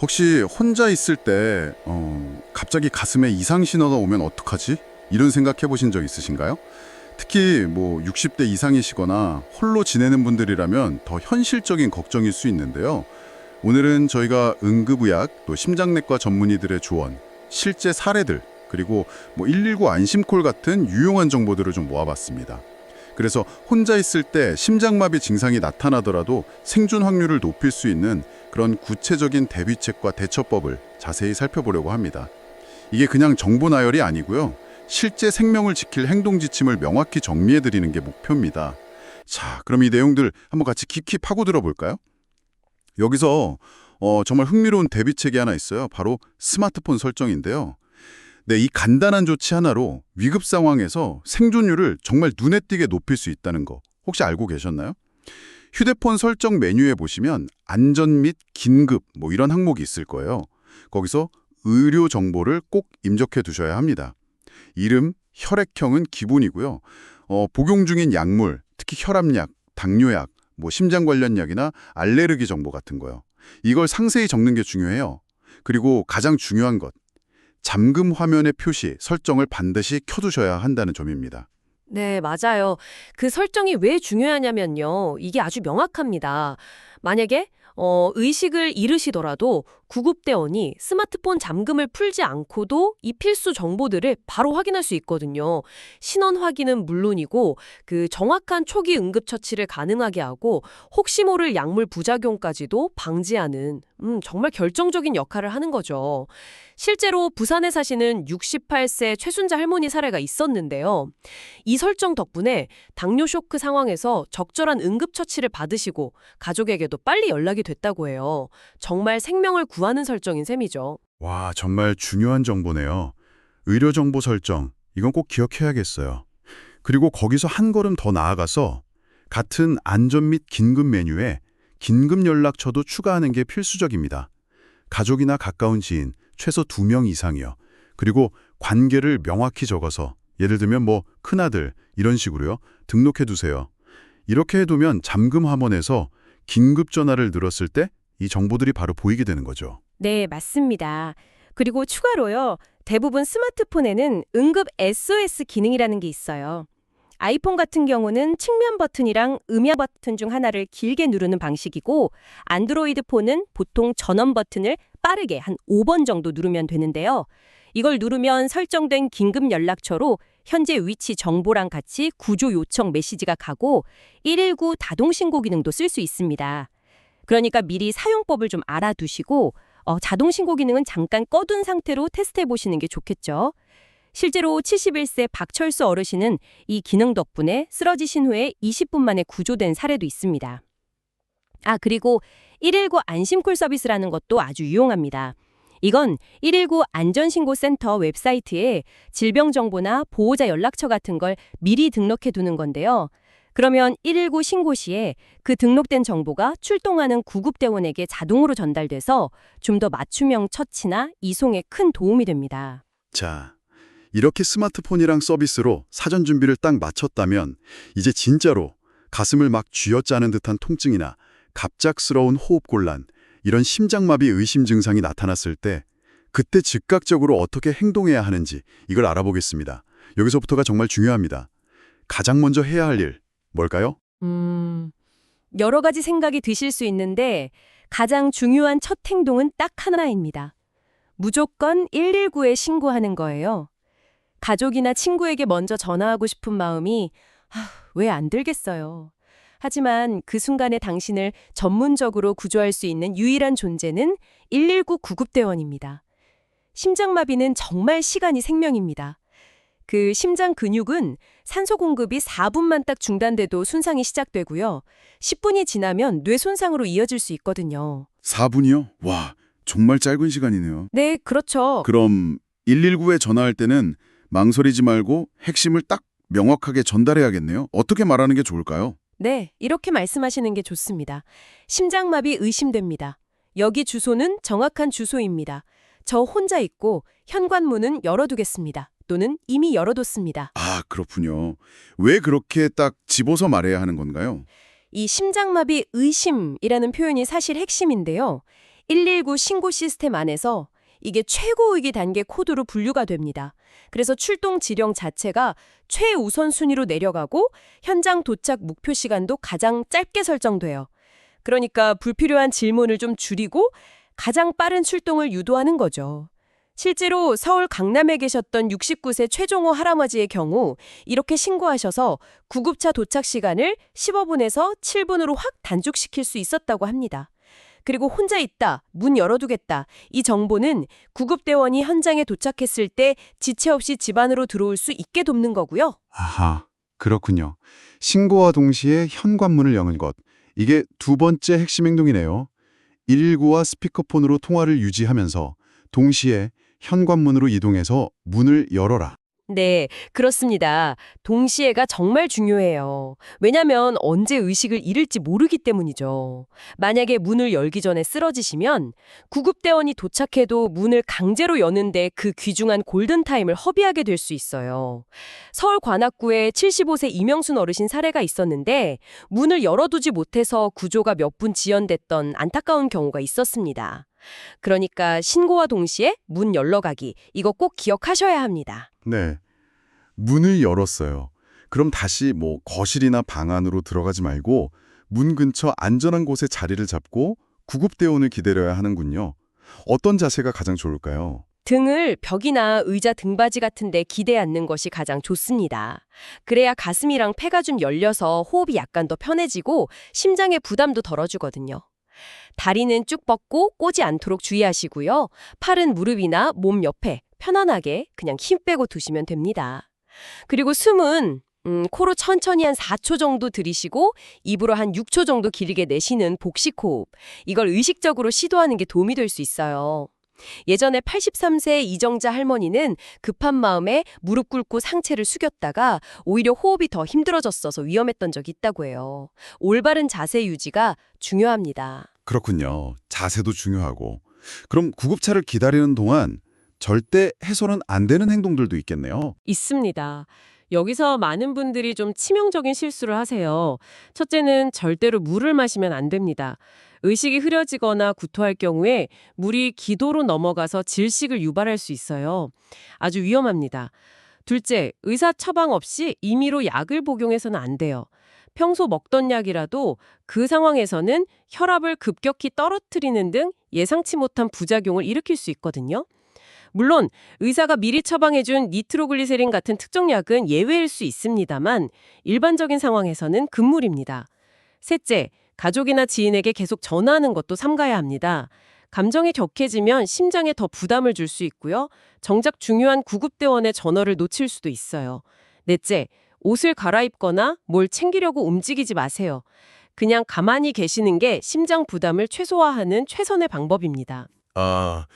혹시 혼자 있을 때 갑자기 가슴에 이상 신호가 오면 어떡하지? 이런 생각 해보신 적 있으신가요? 특히 뭐 60대 이상이시거나 홀로 지내는 분들이라면 더 현실적인 걱정일 수 있는데요. 오늘은 저희가 응급의학 또 심장내과 전문의들의 조언, 실제 사례들, 그리고 뭐 119 안심콜 같은 유용한 정보들을 좀 모아봤습니다. 그래서 혼자 있을 때 심장마비 증상이 나타나더라도 생존 확률을 높일 수 있는 그런 구체적인 대비책과 대처법을 자세히 살펴보려고 합니다. 이게 그냥 정보 나열이 아니고요. 실제 생명을 지킬 행동 지침을 명확히 정리해드리는 게 목표입니다. 자, 그럼 이 내용들 한번 같이 깊이 파고들어 볼까요? 여기서 정말 흥미로운 대비책이 하나 있어요. 바로 스마트폰 설정인데요. 네, 이 간단한 조치 하나로 위급 상황에서 생존율을 정말 눈에 띄게 높일 수 있다는 거 혹시 알고 계셨나요? 휴대폰 설정 메뉴에 보시면 안전 및 긴급 뭐 이런 항목이 있을 거예요. 거기서 의료 정보를 꼭 입력해 두셔야 합니다. 이름, 혈액형은 기본이고요. 복용 중인 약물, 특히 혈압약, 당뇨약, 뭐 심장 관련 약이나 알레르기 정보 같은 거요. 이걸 상세히 적는 게 중요해요. 그리고 가장 중요한 것, 잠금 화면의 표시, 설정을 반드시 켜두셔야 한다는 점입니다. 네, 맞아요. 그 설정이 왜 중요하냐면요. 이게 아주 명확합니다. 만약에 의식을 잃으시더라도 구급대원이 스마트폰 잠금을 풀지 않고도 이 필수 정보들을 바로 확인할 수 있거든요. 신원 확인은 물론이고 그 정확한 초기 응급처치를 가능하게 하고 혹시 모를 약물 부작용까지도 방지하는 정말 결정적인 역할을 하는 거죠. 실제로 부산에 사시는 68세 최순자 할머니 사례가 있었는데요. 이 설정 덕분에 당뇨 쇼크 상황에서 적절한 응급처치를 받으시고 가족에게도 빨리 연락이 됐다고 해요. 정말 생명을 구하는 설정인 셈이죠. 와, 정말 중요한 정보네요. 의료 정보 설정, 이건 꼭 기억해야겠어요. 그리고 거기서 한 걸음 더 나아가서 같은 안전 및 긴급 메뉴에 긴급 연락처도 추가하는 게 필수적입니다. 가족이나 가까운 지인, 최소 2명 이상이요. 그리고 관계를 명확히 적어서 예를 들면 뭐 큰아들 이런 식으로요. 등록해 두세요. 이렇게 해두면 잠금 화면에서 긴급 전화를 늘었을 때 이 정보들이 바로 보이게 되는 거죠. 네, 맞습니다. 그리고 추가로요. 대부분 스마트폰에는 응급 SOS 기능이라는 게 있어요. 아이폰 같은 경우는 측면 버튼이랑 음향 버튼 중 하나를 길게 누르는 방식이고 안드로이드 폰은 보통 전원 버튼을 빠르게 한 5번 정도 누르면 되는데요. 이걸 누르면 설정된 긴급 연락처로 현재 위치 정보랑 같이 구조 요청 메시지가 가고 119 다동 신고 기능도 쓸 수 있습니다. 그러니까 미리 사용법을 좀 알아두시고 자동 신고 기능은 잠깐 꺼둔 상태로 테스트해 보시는 게 좋겠죠. 실제로 71세 박철수 어르신은 이 기능 덕분에 쓰러지신 후에 20분 만에 구조된 사례도 있습니다. 그리고 119 안심콜 서비스라는 것도 아주 유용합니다. 이건 119 안전신고센터 웹사이트에 질병 정보나 보호자 연락처 같은 걸 미리 등록해 두는 건데요. 그러면 119 신고 시에 그 등록된 정보가 출동하는 구급대원에게 자동으로 전달돼서 좀 더 맞춤형 처치나 이송에 큰 도움이 됩니다. 자, 이렇게 스마트폰이랑 서비스로 사전 준비를 딱 마쳤다면 이제 진짜로 가슴을 막 쥐어짜는 듯한 통증이나 갑작스러운 호흡곤란, 이런 심장마비 의심 증상이 나타났을 때 그때 즉각적으로 어떻게 행동해야 하는지 이걸 알아보겠습니다. 여기서부터가 정말 중요합니다. 가장 먼저 해야 할 일, 뭘까요? 여러 가지 생각이 드실 수 있는데 가장 중요한 첫 행동은 딱 하나입니다. 무조건 119에 신고하는 거예요. 가족이나 친구에게 먼저 전화하고 싶은 마음이 왜 안 들겠어요. 하지만 그 순간에 당신을 전문적으로 구조할 수 있는 유일한 존재는 119 구급대원입니다. 심장마비는 정말 시간이 생명입니다. 그 심장 근육은 산소 공급이 4분만 딱 중단돼도 손상이 시작되고요. 10분이 지나면 뇌 손상으로 이어질 수 있거든요. 4분이요? 와, 정말 짧은 시간이네요. 네, 그렇죠. 그럼 119에 전화할 때는 망설이지 말고 핵심을 딱 명확하게 전달해야겠네요. 어떻게 말하는 게 좋을까요? 네, 이렇게 말씀하시는 게 좋습니다. 심장마비 의심됩니다. 여기 주소는 정확한 주소입니다. 저 혼자 있고 현관문은 열어두겠습니다. 또는 이미 열어뒀습니다. 아, 그렇군요. 왜 그렇게 딱 집어서 말해야 하는 건가요? 이 심장마비 의심이라는 표현이 사실 핵심인데요. 119 신고 시스템 안에서 이게 최고 위기 단계 코드로 분류가 됩니다. 그래서 출동 지령 자체가 최우선순위로 내려가고 현장 도착 목표 시간도 가장 짧게 설정돼요. 그러니까 불필요한 질문을 좀 줄이고 가장 빠른 출동을 유도하는 거죠. 실제로 서울 강남에 계셨던 69세 최종호 할아버지의 경우 이렇게 신고하셔서 구급차 도착 시간을 15분에서 7분으로 확 단축시킬 수 있었다고 합니다. 그리고 혼자 있다, 문 열어두겠다. 이 정보는 구급대원이 현장에 도착했을 때 지체 없이 집 안으로 들어올 수 있게 돕는 거고요. 아하, 그렇군요. 신고와 동시에 현관문을 여는 것. 이게 두 번째 핵심 행동이네요. 119와 스피커폰으로 통화를 유지하면서 동시에 현관문으로 이동해서 문을 열어라. 네, 그렇습니다. 동시에가 정말 중요해요. 왜냐면 언제 의식을 잃을지 모르기 때문이죠. 만약에 문을 열기 전에 쓰러지시면 구급대원이 도착해도 문을 강제로 여는데 그 귀중한 골든타임을 허비하게 될 수 있어요. 서울 관악구에 75세 이명순 어르신 사례가 있었는데 문을 열어두지 못해서 구조가 몇 분 지연됐던 안타까운 경우가 있었습니다. 그러니까 신고와 동시에 문 열러가기, 이거 꼭 기억하셔야 합니다. 네. 문을 열었어요. 그럼 다시 거실이나 방 안으로 들어가지 말고 문 근처 안전한 곳에 자리를 잡고 구급대원을 기다려야 하는군요. 어떤 자세가 가장 좋을까요? 등을 벽이나 의자 등받이 같은 데 기대 앉는 것이 가장 좋습니다. 그래야 가슴이랑 폐가 좀 열려서 호흡이 약간 더 편해지고 심장의 부담도 덜어주거든요. 다리는 쭉 뻗고 꼬지 않도록 주의하시고요. 팔은 무릎이나 몸 옆에 편안하게 그냥 힘 빼고 두시면 됩니다. 그리고 숨은 코로 천천히 한 4초 정도 들이쉬고 입으로 한 6초 정도 길게 내쉬는 복식호흡. 이걸 의식적으로 시도하는 게 도움이 될 수 있어요. 예전에 83세 이정자 할머니는 급한 마음에 무릎 꿇고 상체를 숙였다가 오히려 호흡이 더 힘들어졌어서 위험했던 적이 있다고 해요. 올바른 자세 유지가 중요합니다. 그렇군요. 자세도 중요하고. 그럼 구급차를 기다리는 동안 절대 해서는 안 되는 행동들도 있겠네요. 있습니다. 여기서 많은 분들이 좀 치명적인 실수를 하세요. 첫째는 절대로 물을 마시면 안 됩니다. 의식이 흐려지거나 구토할 경우에 물이 기도로 넘어가서 질식을 유발할 수 있어요. 아주 위험합니다. 둘째, 의사 처방 없이 임의로 약을 복용해서는 안 돼요. 평소 먹던 약이라도 그 상황에서는 혈압을 급격히 떨어뜨리는 등 예상치 못한 부작용을 일으킬 수 있거든요. 물론 의사가 미리 처방해준 니트로글리세린 같은 특정 약은 예외일 수 있습니다만 일반적인 상황에서는 금물입니다. 셋째, 가족이나 지인에게 계속 전화하는 것도 삼가야 합니다. 감정이 격해지면 심장에 더 부담을 줄 수 있고요. 정작 중요한 구급대원의 전화를 놓칠 수도 있어요. 넷째, 옷을 갈아입거나 뭘 챙기려고 움직이지 마세요. 그냥 가만히 계시는 게 심장 부담을 최소화하는 최선의 방법입니다. 아,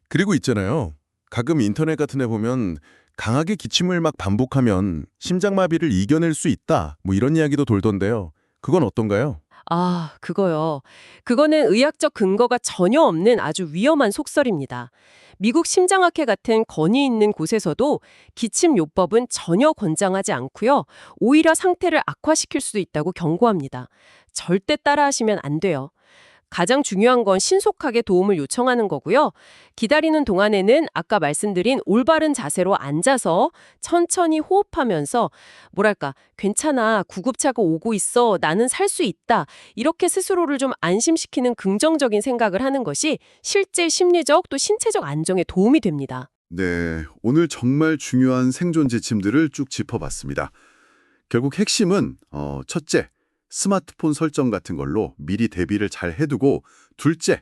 그리고 있잖아요. 가끔 인터넷 같은 데 보면 강하게 기침을 막 반복하면 심장마비를 이겨낼 수 있다. 이런 이야기도 돌던데요. 그건 어떤가요? 아, 그거요. 그거는 의학적 근거가 전혀 없는 아주 위험한 속설입니다. 미국 심장학회 같은 권위 있는 곳에서도 기침요법은 전혀 권장하지 않고요. 오히려 상태를 악화시킬 수도 있다고 경고합니다. 절대 따라하시면 안 돼요. 가장 중요한 건 신속하게 도움을 요청하는 거고요. 기다리는 동안에는 아까 말씀드린 올바른 자세로 앉아서 천천히 호흡하면서 괜찮아, 구급차가 오고 있어, 나는 살 수 있다. 이렇게 스스로를 좀 안심시키는 긍정적인 생각을 하는 것이 실제 심리적 또 신체적 안정에 도움이 됩니다. 네, 오늘 정말 중요한 생존 지침들을 쭉 짚어봤습니다. 결국 핵심은 첫째, 스마트폰 설정 같은 걸로 미리 대비를 잘 해두고, 둘째,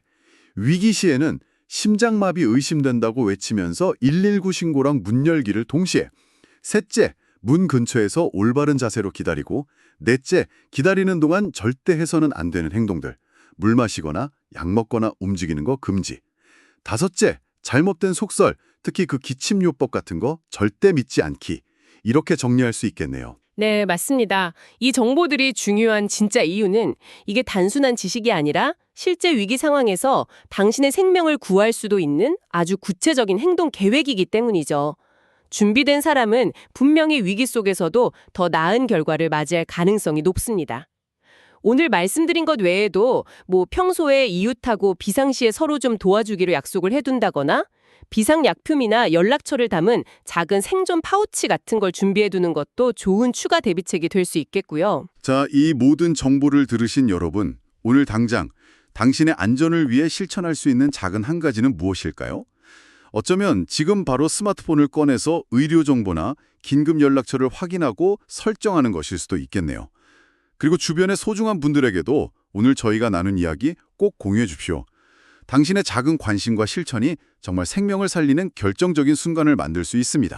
위기 시에는 심장마비 의심된다고 외치면서 119 신고랑 문 열기를 동시에, 셋째, 문 근처에서 올바른 자세로 기다리고, 넷째, 기다리는 동안 절대 해서는 안 되는 행동들, 물 마시거나 약 먹거나 움직이는 거 금지. 다섯째, 잘못된 속설, 특히 그 기침요법 같은 거 절대 믿지 않기. 이렇게 정리할 수 있겠네요. 네, 맞습니다. 이 정보들이 중요한 진짜 이유는 이게 단순한 지식이 아니라 실제 위기 상황에서 당신의 생명을 구할 수도 있는 아주 구체적인 행동 계획이기 때문이죠. 준비된 사람은 분명히 위기 속에서도 더 나은 결과를 맞이할 가능성이 높습니다. 오늘 말씀드린 것 외에도 평소에 이웃하고 비상시에 서로 좀 도와주기로 약속을 해둔다거나 비상약품이나 연락처를 담은 작은 생존 파우치 같은 걸 준비해두는 것도 좋은 추가 대비책이 될 수 있겠고요. 자, 이 모든 정보를 들으신 여러분, 오늘 당장 당신의 안전을 위해 실천할 수 있는 작은 한 가지는 무엇일까요? 어쩌면 지금 바로 스마트폰을 꺼내서 의료 정보나 긴급 연락처를 확인하고 설정하는 것일 수도 있겠네요. 그리고 주변의 소중한 분들에게도 오늘 저희가 나눈 이야기 꼭 공유해 주십시오. 당신의 작은 관심과 실천이 정말 생명을 살리는 결정적인 순간을 만들 수 있습니다.